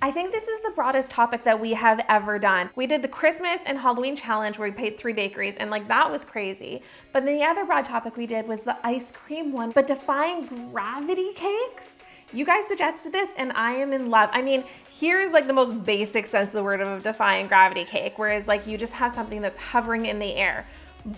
I think this is the broadest topic that we have ever done. We did the Christmas and Halloween challenge where we paid 3 bakeries and like that was crazy. But the other broad topic we did was the ice cream one. But defying gravity cakes? You guys suggested this and I am in love. I mean, here's like the most basic sense of the word of a defying gravity cake, whereas like you just have something that's hovering in the air.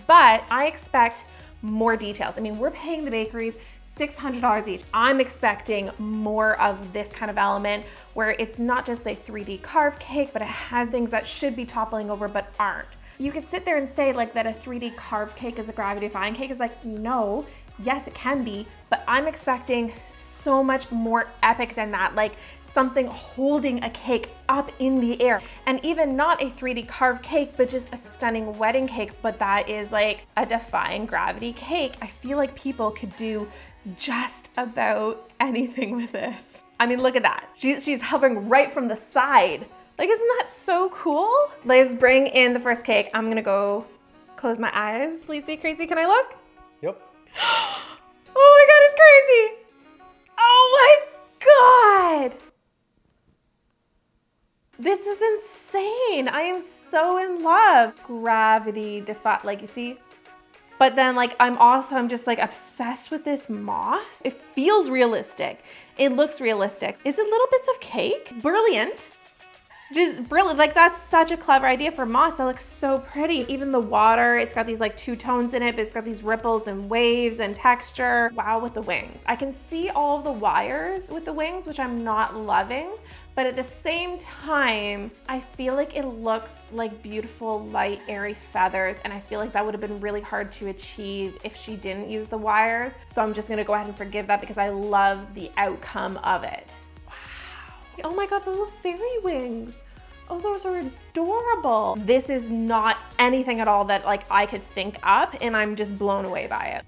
But I expect more details. I mean, we're paying the bakeries $600 each. I'm expecting more of this kind of element where it's not just a 3D carved cake, but it has things that should be toppling over but aren't. You could sit there and say like that a 3D carved cake is a gravity defying cake. Is like, no, yes, it can be, but I'm expecting so much more epic than that. Like something holding a cake up in the air, and even not a 3D carved cake, but just a stunning wedding cake, but that is like a defying gravity cake. I feel like people could do just about anything with this. I mean, look at that. She's hovering right from the side. Like, isn't that so cool? Let's bring in the first cake. I'm gonna go close my eyes. Please be crazy. Can I look? Yep. Oh my God, it's crazy. Oh my God. This is insane. I am so in love. Gravity defy, like you see? But then like, I'm just like obsessed with this moss. It feels realistic. It looks realistic. Is it little bits of cake? Brilliant. Just brilliant. Like that's such a clever idea for moss. That looks so pretty. Even the water, it's got these like 2 tones in it, but it's got these ripples and waves and texture. Wow, with the wings. I can see all of the wires with the wings, which I'm not loving. But at the same time, I feel like it looks like beautiful, light, airy feathers. And I feel like that would have been really hard to achieve if she didn't use the wires. So I'm just gonna go ahead and forgive that because I love the outcome of it. Wow. Oh my God, the little fairy wings. Oh, those are adorable. This is not anything at all that like I could think up, and I'm just blown away by it.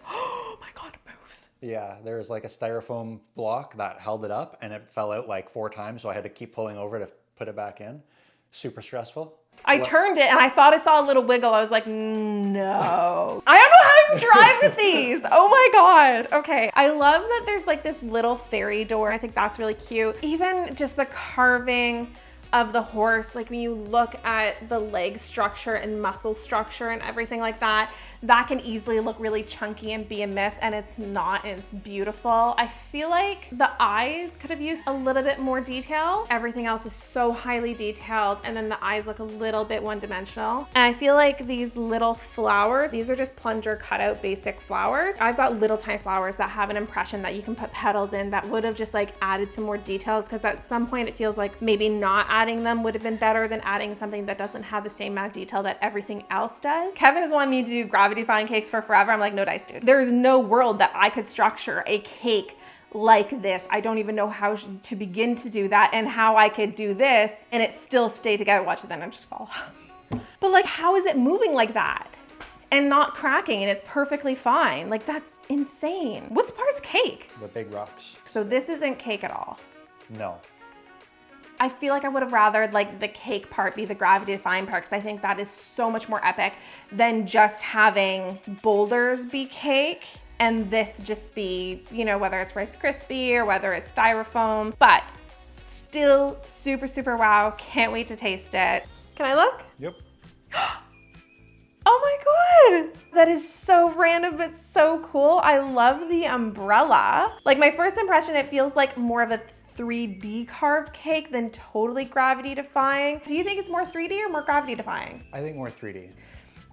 Oh my God, it moves. Yeah, there was like a styrofoam block that held it up and it fell out like 4 times. So I had to keep pulling over to put it back in. Super stressful. I turned it and I thought I saw a little wiggle. I was like, no. I don't know how you drive with these. Oh my God. Okay. I love that there's like this little fairy door. I think that's really cute. Even just the carving of the horse, like when you look at the leg structure and muscle structure and everything like that, that can easily look really chunky and be a miss, and it's not, and it's beautiful. I feel like the eyes could have used a little bit more detail. Everything else is so highly detailed, and then the eyes look a little bit one-dimensional. And I feel like these little flowers, these are just plunger cutout basic flowers. I've got little tiny flowers that have an impression that you can put petals in that would have just like added some more details, because at some point it feels like maybe not adding them would have been better than adding something that doesn't have the same amount of detail that everything else does. Kevin has wanted me to do gravity defying cakes for forever. I'm like, no dice, dude. There's no world that I could structure a cake like this. I don't even know how to begin to do that, and how I could do this and it still stay together. Watch it, then I just fall off. But like, how is it moving like that and not cracking, and it's perfectly fine? Like, that's insane. What's part's cake? The big rocks. So this isn't cake at all. No. I feel like I would have rather like the cake part be the gravity defying part, because I think that is so much more epic than just having boulders be cake and this just be, you know, whether it's Rice Krispie or whether it's styrofoam, but still super, super wow. Can't wait to taste it. Can I look? Yep. Oh my God, that is so random, but so cool. I love the umbrella. Like, my first impression, it feels like more of a 3D carved cake than totally gravity defying. Do you think it's more 3D or more gravity defying? I think more 3D.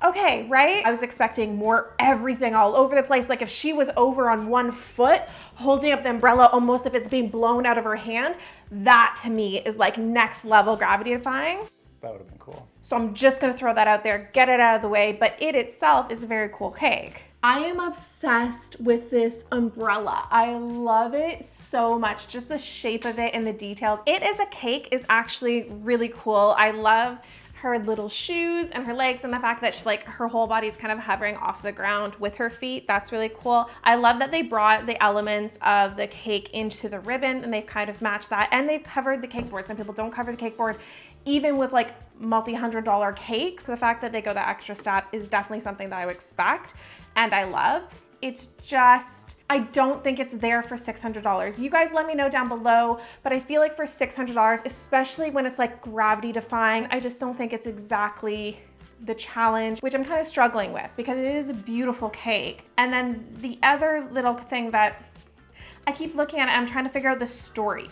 Okay, right? I was expecting more everything all over the place. Like if she was over on one foot, holding up the umbrella almost if it's being blown out of her hand, that to me is like next level gravity defying. That would have been cool. So I'm just gonna throw that out there, get it out of the way, but it itself is a very cool cake. I am obsessed with this umbrella. I love it so much, just the shape of it and the details. It as a cake is actually really cool. I love her little shoes and her legs, and the fact that she, like, her whole body's kind of hovering off the ground with her feet. That's really cool. I love that they brought the elements of the cake into the ribbon and they've kind of matched that, and they've covered the cake board. Some people don't cover the cake board even with like multi-$100 cakes. So the fact that they go that extra step is definitely something that I would expect and I love. It's just, I don't think it's there for $600. You guys let me know down below, but I feel like for $600, especially when it's like gravity defying, I just don't think it's exactly the challenge, which I'm kind of struggling with because it is a beautiful cake. And then the other little thing that I keep looking at it, I'm trying to figure out the story.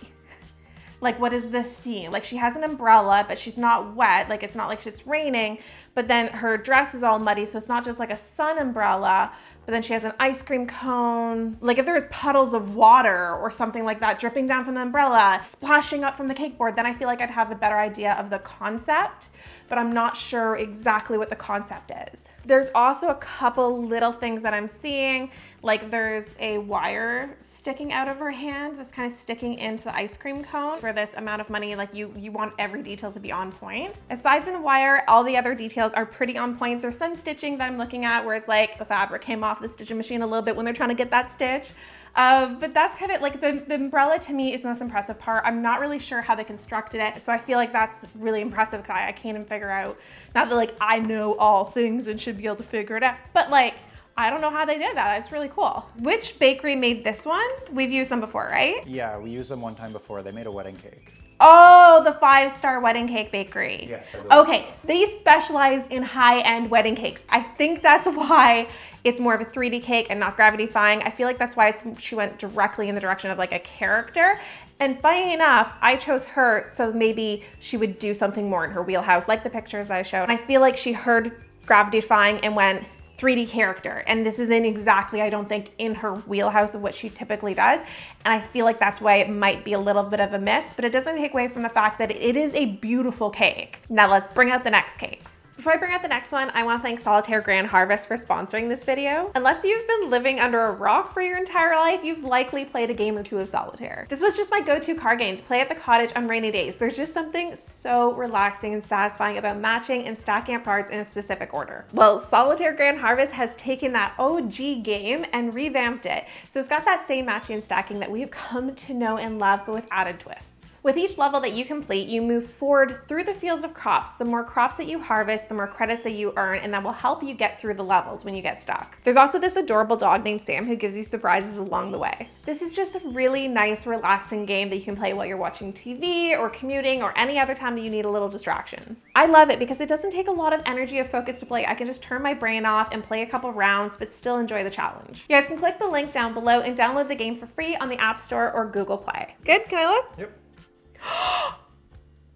Like, what is the theme? Like, she has an umbrella, but she's not wet. Like, it's not like it's raining, but then her dress is all muddy, so it's not just like a sun umbrella, but then she has an ice cream cone. Like, if there was puddles of water or something like that dripping down from the umbrella, splashing up from the cake board, then I feel like I'd have a better idea of the concept, but I'm not sure exactly what the concept is. There's also a couple little things that I'm seeing, like there's a wire sticking out of her hand that's kind of sticking into the ice cream cone. For this amount of money, like you want every detail to be on point. Aside from the wire, all the other details are pretty on point. There's some stitching that I'm looking at where it's like the fabric came off the stitching machine a little bit when they're trying to get that stitch. But that's kind of like the umbrella to me is the most impressive part. I'm not really sure how they constructed it. So I feel like that's really impressive because I can't even figure out, not that like I know all things and should be able to figure it out, but like, I don't know how they did that. It's really cool. Which bakery made this one? We've used them before, right? Yeah, we used them one time before. They made a wedding cake. Oh, the 5-star wedding cake bakery. Yes, I believe. Okay, they specialize in high-end wedding cakes. I think that's why it's more of a 3D cake and not gravity defying. I feel like that's why she went directly in the direction of like a character. And funny enough, I chose her so maybe she would do something more in her wheelhouse, like the pictures that I showed. And I feel like she heard gravity defying and went 3D character. And this isn't exactly, I don't think, in her wheelhouse of what she typically does. And I feel like that's why it might be a little bit of a miss, but it doesn't take away from the fact that it is a beautiful cake. Now let's bring out the next cakes. Before I bring out the next one, I want to thank Solitaire Grand Harvest for sponsoring this video. Unless you've been living under a rock for your entire life, you've likely played a game or two of Solitaire. This was just my go-to card game to play at the cottage on rainy days. There's just something so relaxing and satisfying about matching and stacking up cards in a specific order. Well, Solitaire Grand Harvest has taken that OG game and revamped it. So it's got that same matching and stacking that we've come to know and love, but with added twists. With each level that you complete, you move forward through the fields of crops. The more crops that you harvest, the more credits that you earn, and that will help you get through the levels when you get stuck. There's also this adorable dog named Sam who gives you surprises along the way. This is just a really nice, relaxing game that you can play while you're watching TV or commuting or any other time that you need a little distraction. I love it because it doesn't take a lot of energy or focus to play. I can just turn my brain off and play a couple rounds, but still enjoy the challenge. You guys can click the link down below and download the game for free on the App Store or Google Play. Good, can I look? Yep.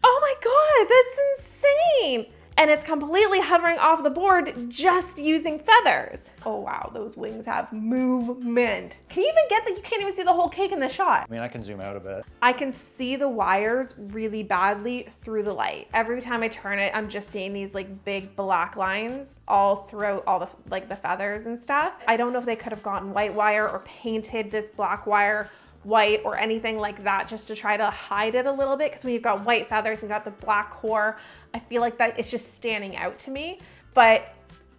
Oh my God, that's insane. And it's completely hovering off the board just using feathers. Oh wow, those wings have movement. Can you even get that? You can't even see the whole cake in the shot. I mean, I can zoom out a bit. I can see the wires really badly through the light. Every time I turn it, I'm just seeing these like big black lines all throughout all the like the feathers and stuff. I don't know if they could have gotten white wire or painted this black wire white or anything like that just to try to hide it a little bit, because when you've got white feathers and got the black core, I feel like that it's just standing out to me. But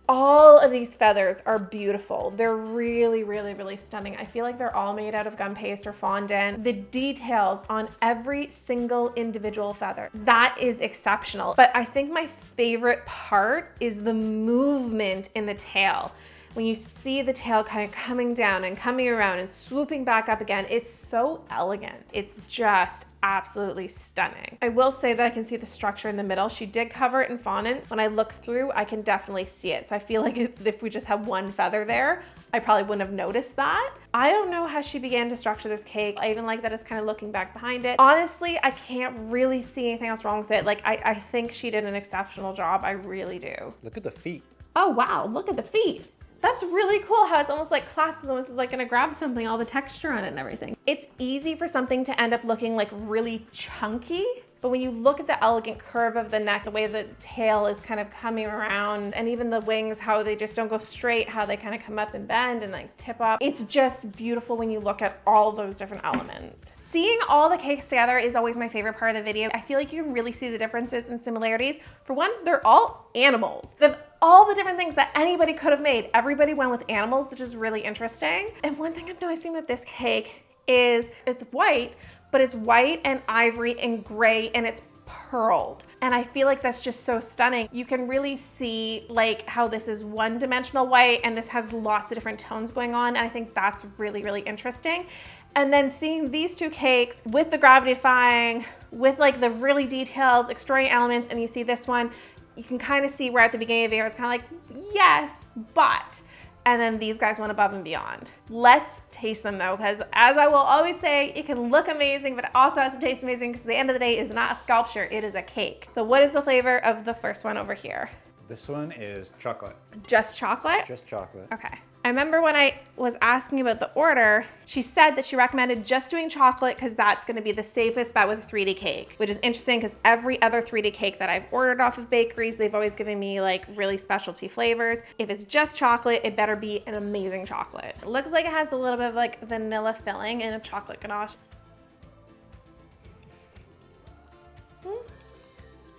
all of these feathers are beautiful. They're really, really, really stunning. I feel like they're all made out of gum paste or fondant. The details on every single individual feather, that is exceptional. But I think my favorite part is the movement in the tail. When you see the tail kind of coming down and coming around and swooping back up again, it's so elegant. It's just absolutely stunning. I will say that I can see the structure in the middle. She did cover it in fondant. When I look through, I can definitely see it. So I feel like if we just had one feather there, I probably wouldn't have noticed that. I don't know how she began to structure this cake. I even like that it's kind of looking back behind it. Honestly, I can't really see anything else wrong with it. Like I think she did an exceptional job. I really do. Look at the feet. Oh wow, look at the feet. That's really cool how it's almost like class is almost like gonna grab something, all the texture on it and everything. It's easy for something to end up looking like really chunky, but when you look at the elegant curve of the neck, the way the tail is kind of coming around, and even the wings, how they just don't go straight, how they kind of come up and bend and like tip up. It's just beautiful when you look at all those different elements. Seeing all the cakes together is always my favorite part of the video. I feel like you can really see the differences and similarities. For one, they're all animals. They've all the different things that anybody could have made. Everybody went with animals, which is really interesting. And one thing I'm noticing with this cake is it's white, but it's white and ivory and gray, and it's pearled. And I feel like that's just so stunning. You can really see like how this is one-dimensional white and this has lots of different tones going on. And I think that's really, really interesting. And then seeing these two cakes with the gravity defying, with like the really detailed, extraordinary elements, and you see this one, you can kind of see where at the beginning of the video, it's kind of like, yes, but. And then these guys went above and beyond. Let's taste them though, because as I will always say, it can look amazing, but it also has to taste amazing because at the end of the day, it's not a sculpture, it is a cake. So what is the flavor of the first one over here? This one is chocolate. Just chocolate? Just chocolate. Okay. I remember when I was asking about the order, she said that she recommended just doing chocolate because that's gonna be the safest bet with a 3D cake, which is interesting because every other 3D cake that I've ordered off of Bakeries, they've always given me like really specialty flavors. If it's just chocolate, it better be an amazing chocolate. It looks like it has a little bit of like vanilla filling and a chocolate ganache.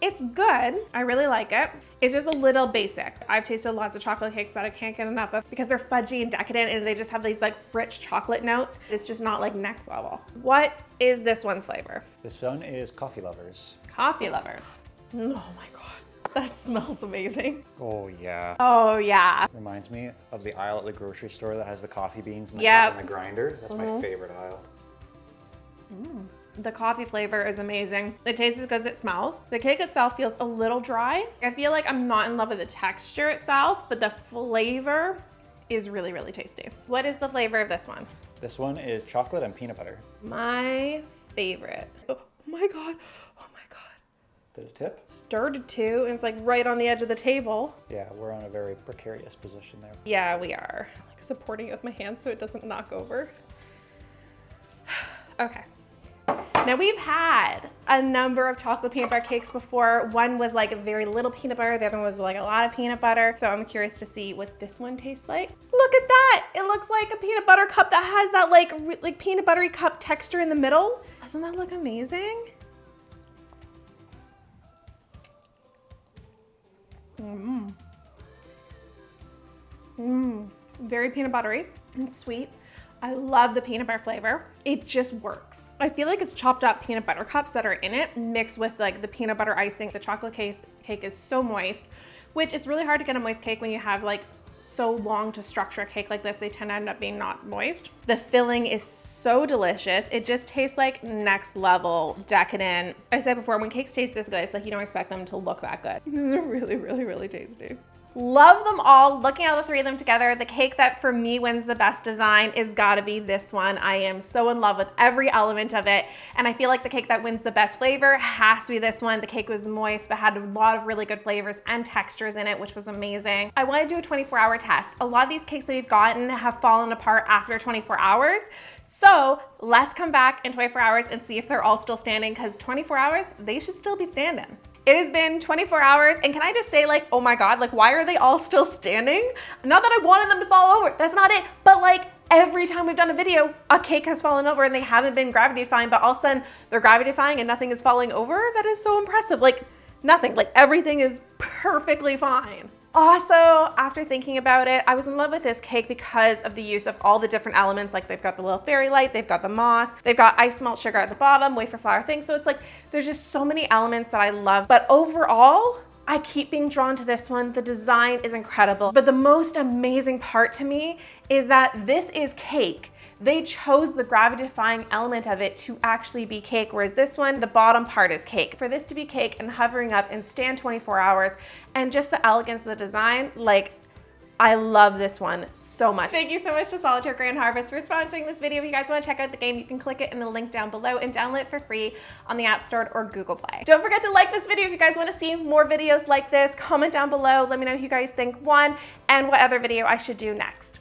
It's good. I really like it. It's just a little basic. I've tasted lots of chocolate cakes that I can't get enough of because they're fudgy and decadent and they just have these like rich chocolate notes. It's just not like next level. What is this one's flavor? This one is Coffee Lovers. Coffee Lovers. Oh my God, that smells amazing. Oh yeah. Oh yeah. Reminds me of the aisle at the grocery store that has the coffee beans and the, Yep. and the grinder. That's my favorite aisle. The coffee flavor is amazing. It tastes as good as it smells. The cake itself feels a little dry. I feel like I'm not in love with the texture itself, but the flavor is really, really tasty. What is the flavor of this one? This one is chocolate and peanut butter. My favorite. Oh my God, oh my God. Did it tip? Stirred too, and it's like right on the edge of the table. Yeah, we're on a very precarious position there. Yeah, we are. Like supporting it with my hand so it doesn't knock over. Okay. Now we've had a number of chocolate peanut butter cakes before. One was like very little peanut butter, the other one was like a lot of peanut butter. So I'm curious to see what this one tastes like. Look at that! It looks like a peanut butter cup that has that like peanut buttery cup texture in the middle. Doesn't that look amazing? Very peanut buttery and sweet. I love the peanut butter flavor. It just works. I feel like it's chopped up peanut butter cups that are in it mixed with like the peanut butter icing. The chocolate cake is so moist, which it's really hard to get a moist cake when you have like so long to structure a cake like this. They tend to end up being not moist. The filling is so delicious. It just tastes like next level decadent. I said before, when cakes taste this good, it's like you don't expect them to look that good. These are really, really, really tasty. Love them all. Looking at the three of them together, the cake that for me wins the best design is gotta be this one. I am so in love with every element of it. And I feel like the cake that wins the best flavor has to be this one. The cake was moist, but had a lot of really good flavors and textures in it, which was amazing. I wanna do a 24-hour test. A lot of these cakes that we've gotten have fallen apart after 24 hours. So let's come back in 24 hours and see if they're all still standing, because 24 hours, they should still be standing. It has been 24 hours, and can I just say, like, oh my God, like, why are they all still standing? Not that I wanted them to fall over, that's not it, but like, every time we've done a video, a cake has fallen over and they haven't been gravity defying, but all of a sudden they're gravity defying and nothing is falling over. That is so impressive. Like, nothing, like everything is perfectly fine. Also, after thinking about it, I was in love with this cake because of the use of all the different elements. Like they've got the little fairy light, they've got the moss, they've got ice melt sugar at the bottom, wafer flour thing. So it's like, there's just so many elements that I love. But overall, I keep being drawn to this one. The design is incredible. But the most amazing part to me is that this is cake. They chose the gravity defying element of it to actually be cake, whereas this one, the bottom part is cake. For this to be cake and hovering up and stand 24 hours and just the elegance of the design, like, I love this one so much. Thank you so much to Solitaire Grand Harvest for sponsoring this video. If you guys want to check out the game, you can click it in the link down below and download it for free on the App Store or Google Play. Don't forget to like this video if you guys want to see more videos like this. Comment down below. Let me know who you guys think won and what other video I should do next.